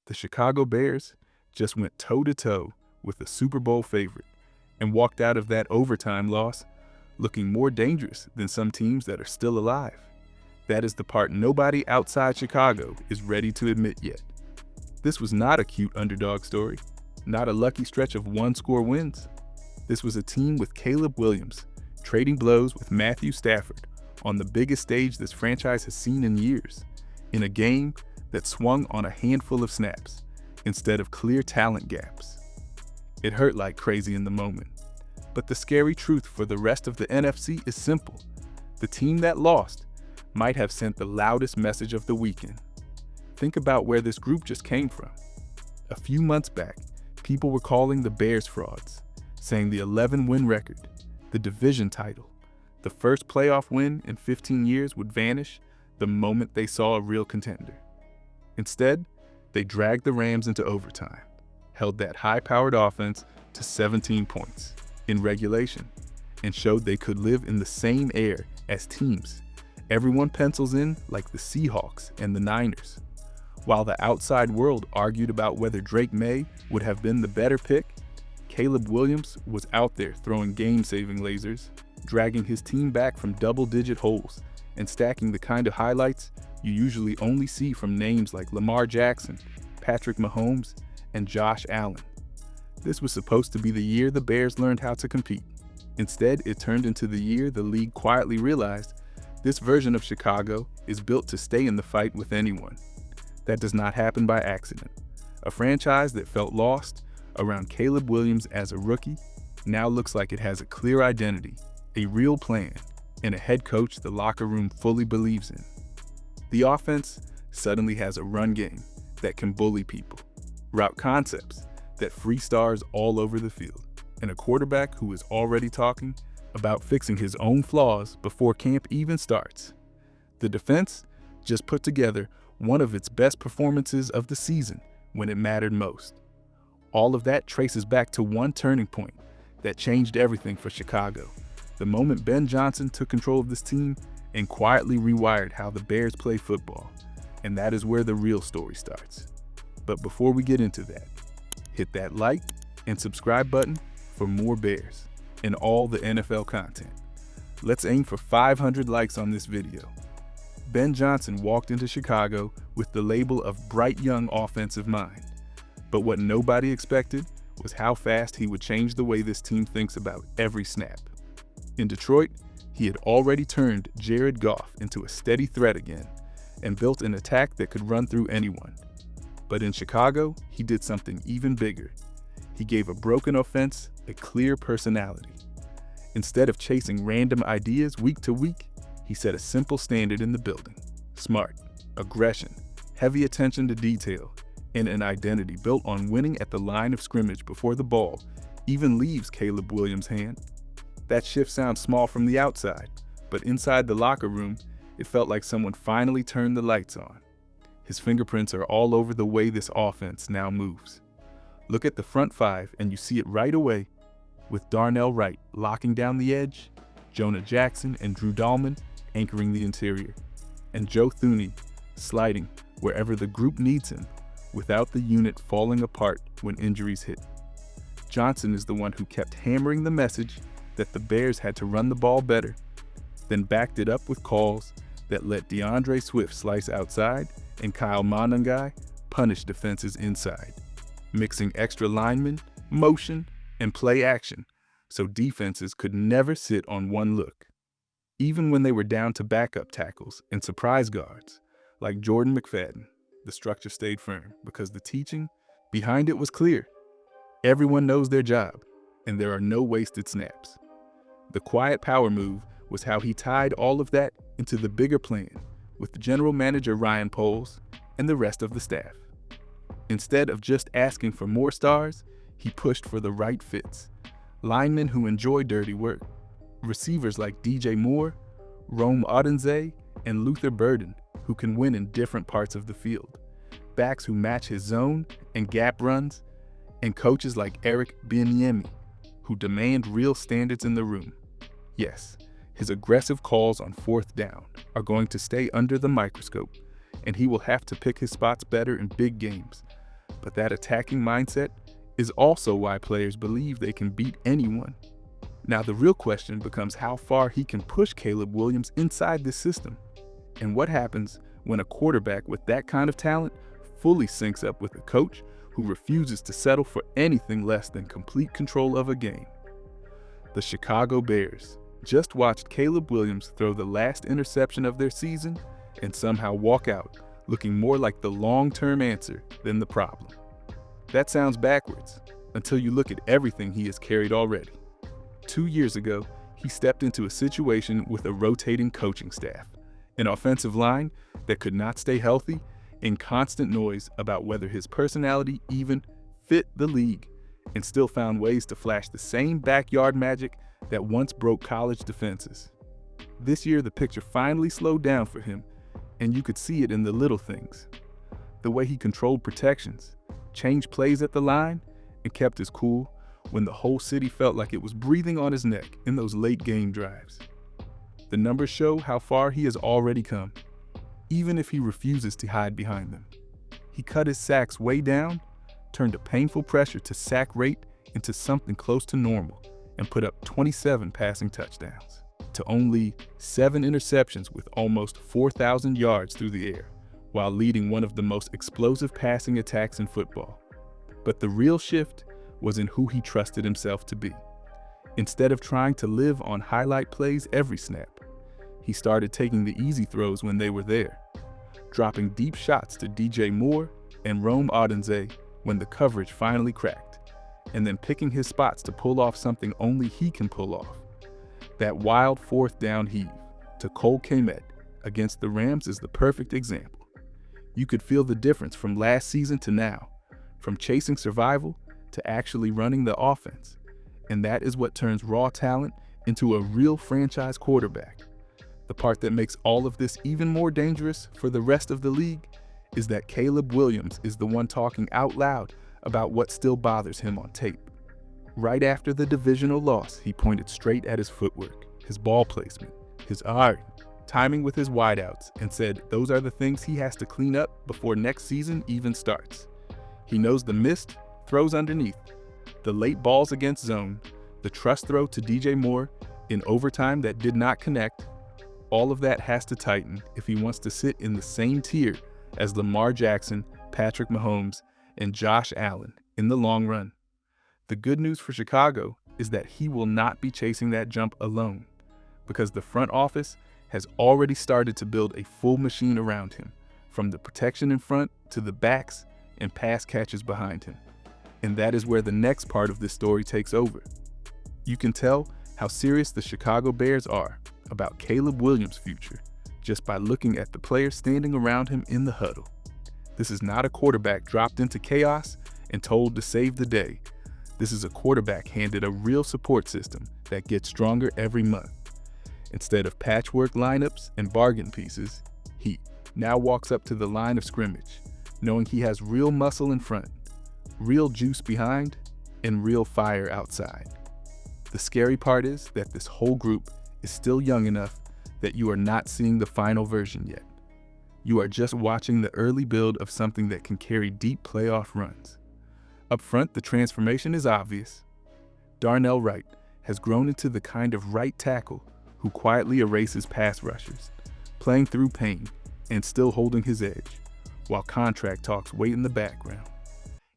The Chicago Bears just went toe-to-toe with the Super Bowl favorite and walked out of that overtime loss looking more dangerous than some teams that are still alive. That is the part nobody outside Chicago is ready to admit yet. This was not a cute underdog story, not a lucky stretch of one-score wins. This was a team with Caleb Williams trading blows with Matthew Stafford on the biggest stage this franchise has seen in years, in a game that swung on a handful of snaps instead of clear talent gaps. It hurt like crazy in the moment, but the scary truth for the rest of the NFC is simple. The team that lost might have sent the loudest message of the weekend. Think about where this group just came from. A few months back, people were calling the Bears frauds, saying the 11-win record, the division title, the first playoff win in 15 years would vanish the moment they saw a real contender. Instead, they dragged the Rams into overtime, held that high-powered offense to 17 points in regulation, and showed they could live in the same air as teams everyone pencils in like the Seahawks and the Niners. While the outside world argued about whether Drake May would have been the better pick, Caleb Williams was out there throwing game-saving lasers, dragging his team back from double-digit holes, and stacking the kind of highlights you usually only see from names like Lamar Jackson, Patrick Mahomes, and Josh Allen. This was supposed to be the year the Bears learned how to compete. Instead, it turned into the year the league quietly realized this version of Chicago is built to stay in the fight with anyone. That does not happen by accident. A franchise that felt lost around Caleb Williams as a rookie now looks like it has a clear identity, a real plan, and a head coach the locker room fully believes in. The offense suddenly has a run game that can bully people, route concepts that free stars all over the field, and a quarterback who is already talking about fixing his own flaws before camp even starts. The defense just put together one of its best performances of the season when it mattered most. All of that traces back to one turning point that changed everything for Chicago. The moment Ben Johnson took control of this team and quietly rewired how the Bears play football. And that is where the real story starts. But before we get into that, hit that like and subscribe button for more Bears and all the NFL content. Let's aim for 500 likes on this video. Ben Johnson walked into Chicago with the label of bright young offensive mind. But what nobody expected was how fast he would change the way this team thinks about every snap. In Detroit, he had already turned Jared Goff into a steady threat again and built an attack that could run through anyone. But in Chicago, he did something even bigger. He gave a broken offense a clear personality. Instead of chasing random ideas week to week, he set a simple standard in the building: smart, aggression, heavy attention to detail, and an identity built on winning at the line of scrimmage before the ball even leaves Caleb Williams' hand. That shift sounds small from the outside, but inside the locker room, it felt like someone finally turned the lights on. His fingerprints are all over the way this offense now moves. Look at the front five and you see it right away, with Darnell Wright locking down the edge, Jonah Jackson and Drew Dahlman anchoring the interior, and Joe Thuney sliding wherever the group needs him without the unit falling apart when injuries hit. Johnson is the one who kept hammering the message that the Bears had to run the ball better, then backed it up with calls that let DeAndre Swift slice outside and Kyle Monangai punish defenses inside, mixing extra linemen, motion, and play action so defenses could never sit on one look. Even when they were down to backup tackles and surprise guards, like Jordan McFadden, the structure stayed firm because the teaching behind it was clear. Everyone knows their job, and there are no wasted snaps. The quiet power move was how he tied all of that into the bigger plan with general manager Ryan Poles and the rest of the staff. Instead of just asking for more stars, he pushed for the right fits. Linemen who enjoy dirty work, receivers like DJ Moore, Rome Odunze, and Luther Burden who can win in different parts of the field, backs who match his zone and gap runs, and coaches like Eric Bieniemy who demand real standards in the room. Yes, his aggressive calls on fourth down are going to stay under the microscope, and he will have to pick his spots better in big games. But that attacking mindset is also why players believe they can beat anyone. Now the real question becomes how far he can push Caleb Williams inside this system, and what happens when a quarterback with that kind of talent fully syncs up with a coach who refuses to settle for anything less than complete control of a game. The Chicago Bears just watched Caleb Williams throw the last interception of their season and somehow walk out looking more like the long-term answer than the problem. That sounds backwards until you look at everything he has carried already. 2 years ago, he stepped into a situation with a rotating coaching staff, an offensive line that could not stay healthy, and constant noise about whether his personality even fit the league, and still found ways to flash the same backyard magic that once broke college defenses. This year, the picture finally slowed down for him, and you could see it in the little things. The way he controlled protections, changed plays at the line, and kept his cool when the whole city felt like it was breathing on his neck in those late game drives. The numbers show how far he has already come, even if he refuses to hide behind them. He cut his sacks way down, turned a painful pressure to sack rate into something close to normal, and put up 27 passing touchdowns to only 7 interceptions with almost 4,000 yards through the air, while leading one of the most explosive passing attacks in football. But the real shift was in who he trusted himself to be. Instead of trying to live on highlight plays every snap, he started taking the easy throws when they were there, dropping deep shots to DJ Moore and Rome Odunze when the coverage finally cracked, and then picking his spots to pull off something only he can pull off. That wild 4th down heave to Cole Kmet against the Rams is the perfect example. You could feel the difference from last season to now, from chasing survival to actually running the offense. And that is what turns raw talent into a real franchise quarterback. The part that makes all of this even more dangerous for the rest of the league is that Caleb Williams is the one talking out loud about what still bothers him on tape. Right after the divisional loss, he pointed straight at his footwork, his ball placement, his timing with his wideouts, and said those are the things he has to clean up before next season even starts. He knows the missed throws underneath, the late balls against zone, the trust throw to DJ Moore in overtime that did not connect. All of that has to tighten if he wants to sit in the same tier as Lamar Jackson, Patrick Mahomes, and Josh Allen in the long run. The good news for Chicago is that he will not be chasing that jump alone, because the front office has already started to build a full machine around him, from the protection in front to the backs and pass catches behind him. And that is where the next part of this story takes over. You can tell how serious the Chicago Bears are about Caleb Williams' future just by looking at the players standing around him in the huddle. This is not a quarterback dropped into chaos and told to save the day. This is a quarterback handed a real support system that gets stronger every month. Instead of patchwork lineups and bargain pieces, he now walks up to the line of scrimmage, knowing he has real muscle in front, real juice behind, and real fire outside. The scary part is that this whole group is still young enough that you are not seeing the final version yet. You are just watching the early build of something that can carry deep playoff runs. Up front, the transformation is obvious. Darnell Wright has grown into the kind of right tackle who quietly erases pass rushers, playing through pain and still holding his edge, while contract talks wait in the background.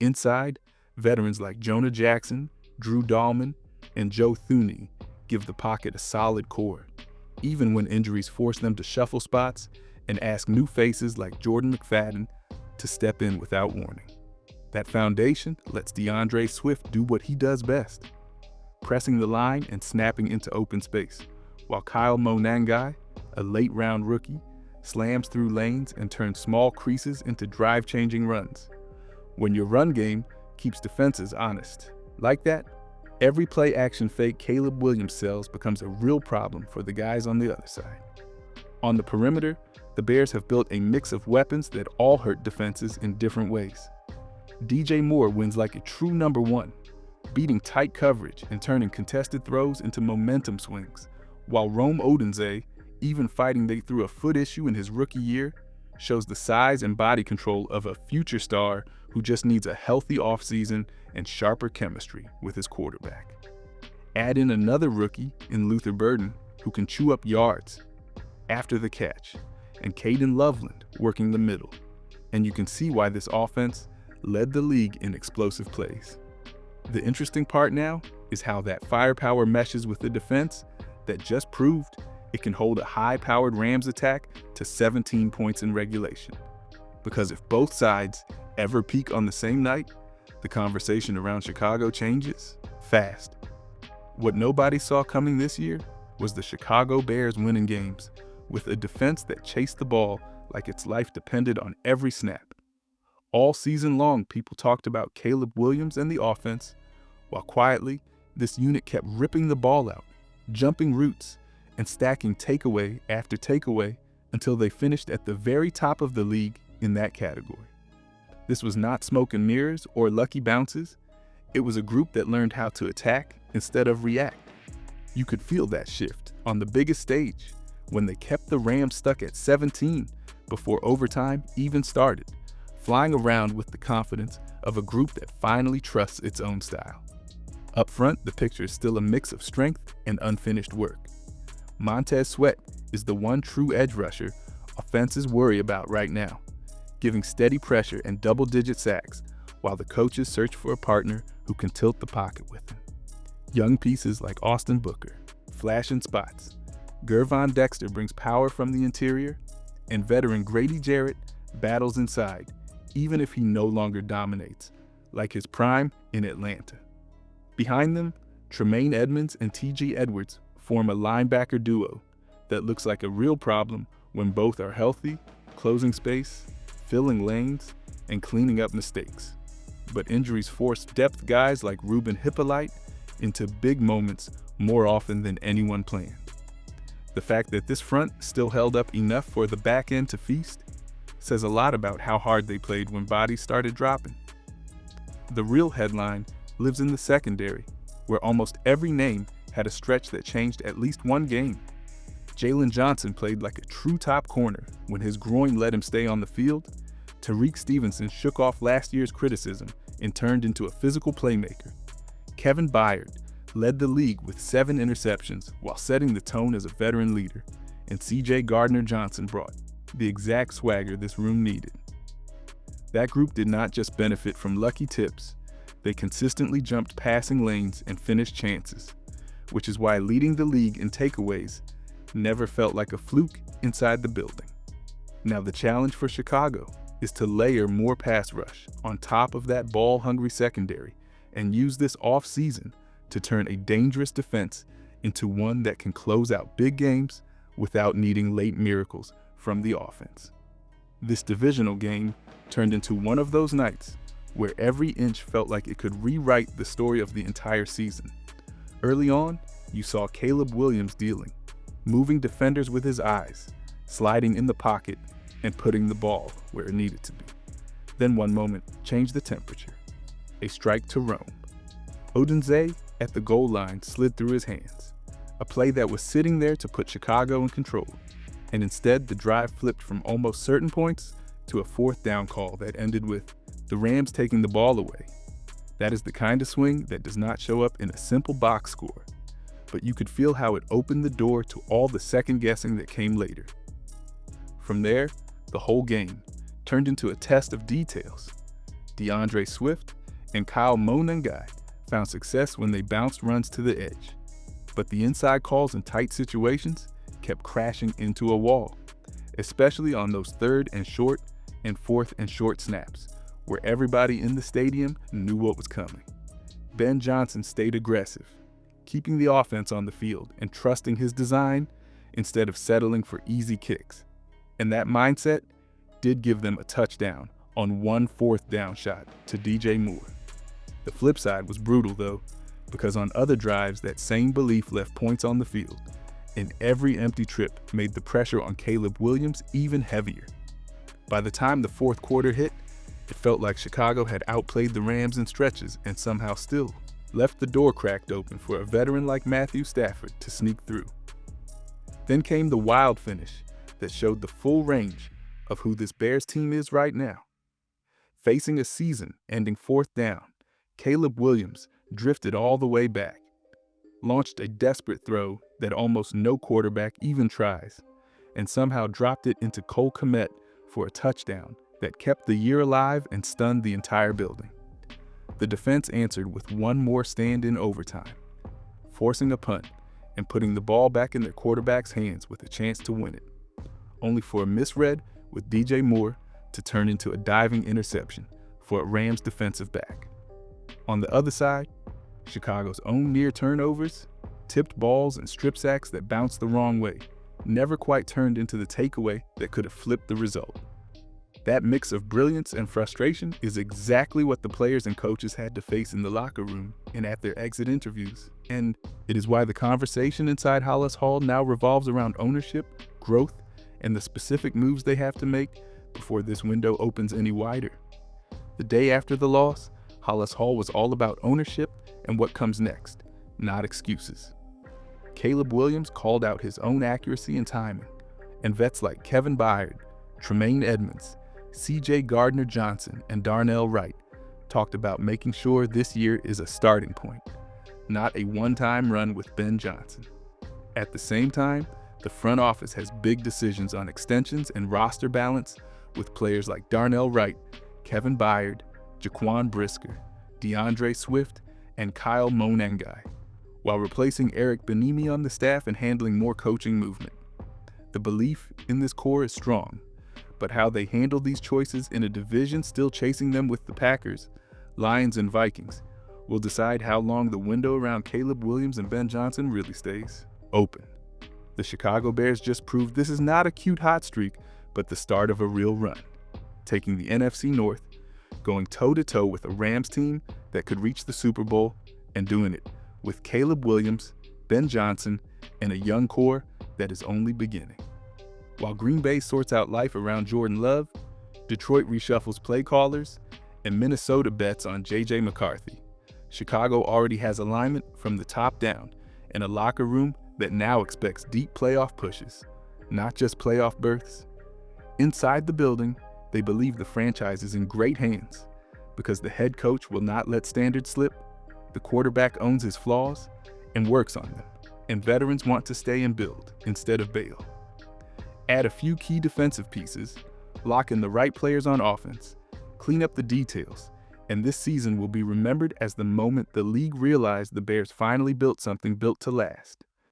Inside, veterans like Jonah Jackson, Drew Dahlman, and Joe Thuney give the pocket a solid core, even when injuries force them to shuffle spots and ask new faces like Jordan McFadden to step in without warning. That foundation lets DeAndre Swift do what he does best, pressing the line and snapping into open space, while Kyle Monangai, a late-round rookie, slams through lanes and turns small creases into drive-changing runs. When your run game keeps defenses honest like that, every play-action fake Caleb Williams sells becomes a real problem for the guys on the other side. On the perimeter, the Bears have built a mix of weapons that all hurt defenses in different ways. DJ Moore wins like a true number one, beating tight coverage and turning contested throws into momentum swings, while Rome Odunze, even fighting they threw a foot issue in his rookie year, shows the size and body control of a future star who just needs a healthy offseason and sharper chemistry with his quarterback. Add in another rookie in Luther Burden who can chew up yards after the catch, and Caden Loveland working the middle, and you can see why this offense led the league in explosive plays. The interesting part now is how that firepower meshes with the defense that just proved it can hold a high-powered Rams attack to 17 points in regulation. Because if both sides ever peak on the same night, the conversation around Chicago changes fast. What nobody saw coming this year was the Chicago Bears winning games with a defense that chased the ball like its life depended on every snap. All season long, people talked about Caleb Williams and the offense, while quietly, this unit kept ripping the ball out, jumping routes, and stacking takeaway after takeaway until they finished at the very top of the league in that category. This was not smoke and mirrors or lucky bounces. It was a group that learned how to attack instead of react. You could feel that shift on the biggest stage when they kept the Rams stuck at 17 before overtime even started, flying around with the confidence of a group that finally trusts its own style. Up front, the picture is still a mix of strength and unfinished work. Montez Sweat is the one true edge rusher offenses worry about right now, giving steady pressure and double-digit sacks while the coaches search for a partner who can tilt the pocket with him. Young pieces like Austin Booker flash in spots. Gervon Dexter brings power from the interior, and veteran Grady Jarrett battles inside, even if he no longer dominates, like his prime in Atlanta. Behind them, Tremaine Edmonds and T.J. Edwards form a linebacker duo that looks like a real problem when both are healthy, closing space, filling lanes, and cleaning up mistakes. But injuries force depth guys like Ruben Hippolyte into big moments more often than anyone planned. The fact that this front still held up enough for the back end to feast says a lot about how hard they played when bodies started dropping. The real headline lives in the secondary, where almost every name had a stretch that changed at least one game. Jalen Johnson played like a true top corner when his groin let him stay on the field. Tariq Stevenson shook off last year's criticism and turned into a physical playmaker. Kevin Byard led the league with 7 interceptions while setting the tone as a veteran leader, and C.J. Gardner-Johnson brought the exact swagger this room needed. That group did not just benefit from lucky tips, they consistently jumped passing lanes and finished chances, which is why leading the league in takeaways never felt like a fluke inside the building. Now the challenge for Chicago is to layer more pass rush on top of that ball-hungry secondary and use this off-season to turn a dangerous defense into one that can close out big games without needing late miracles from the offense. This divisional game turned into one of those nights where every inch felt like it could rewrite the story of the entire season. Early on, you saw Caleb Williams dealing, moving defenders with his eyes, sliding in the pocket, and putting the ball where it needed to be. Then one moment changed the temperature. A strike to Rome. Odunze at the goal line slid through his hands, a play that was sitting there to put Chicago in control, and instead the drive flipped from almost certain points to a 4th down call that ended with the Rams taking the ball away. That is the kind of swing that does not show up in a simple box score, but you could feel how it opened the door to all the second guessing that came later. From there, the whole game turned into a test of details. DeAndre Swift and Kyle Monangai found success when they bounced runs to the edge, but the inside calls in tight situations kept crashing into a wall, especially on those 3rd and short and 4th and short snaps, where everybody in the stadium knew what was coming. Ben Johnson stayed aggressive, keeping the offense on the field and trusting his design instead of settling for easy kicks. And that mindset did give them a touchdown on one 4th down shot to DJ Moore. The flip side was brutal though, because on other drives that same belief left points on the field, and every empty trip made the pressure on Caleb Williams even heavier. By the time the 4th quarter hit, it felt like Chicago had outplayed the Rams in stretches and somehow still left the door cracked open for a veteran like Matthew Stafford to sneak through. Then came the wild finish that showed the full range of who this Bears team is right now. Facing a season-ending fourth down, Caleb Williams drifted all the way back, launched a desperate throw that almost no quarterback even tries, and somehow dropped it into Cole Kmet for a touchdown that kept the year alive and stunned the entire building. The defense answered with one more stand in overtime, forcing a punt and putting the ball back in their quarterback's hands with a chance to win it, only for a misread with DJ Moore to turn into a diving interception for a Rams defensive back. On the other side, Chicago's own near turnovers, tipped balls, and strip sacks that bounced the wrong way never quite turned into the takeaway that could have flipped the result. That mix of brilliance and frustration is exactly what the players and coaches had to face in the locker room and at their exit interviews. And it is why the conversation inside Hollis Hall now revolves around ownership, growth, and the specific moves they have to make before this window opens any wider. The day after the loss, Hollis Hall was all about ownership and what comes next, not excuses. Caleb Williams called out his own accuracy and timing, and vets like Kevin Byard, Tremaine Edmonds, C.J. Gardner-Johnson, and Darnell Wright talked about making sure this year is a starting point, not a one-time run with Ben Johnson. At the same time, the front office has big decisions on extensions and roster balance with players like Darnell Wright, Kevin Byard, Jaquan Brisker, DeAndre Swift, and Kyle Monangai, while replacing Eric Bieniemy on the staff and handling more coaching movement. The belief in this core is strong, but how they handle these choices in a division still chasing them with the Packers, Lions, and Vikings will decide how long the window around Caleb Williams and Ben Johnson really stays open. The Chicago Bears just proved this is not a cute hot streak, but the start of a real run, taking the NFC North, going toe-to-toe with a Rams team that could reach the Super Bowl, and doing it with Caleb Williams, Ben Johnson, and a young core that is only beginning. While Green Bay sorts out life around Jordan Love, Detroit reshuffles play callers, and Minnesota bets on J.J. McCarthy, Chicago already has alignment from the top down and a locker room that now expects deep playoff pushes, not just playoff berths. Inside the building, they believe the franchise is in great hands because the head coach will not let standards slip, the quarterback owns his flaws and works on them, and veterans want to stay and build instead of bail. Add a few key defensive pieces, lock in the right players on offense, clean up the details, and this season will be remembered as the moment the league realized the Bears finally built something built to last.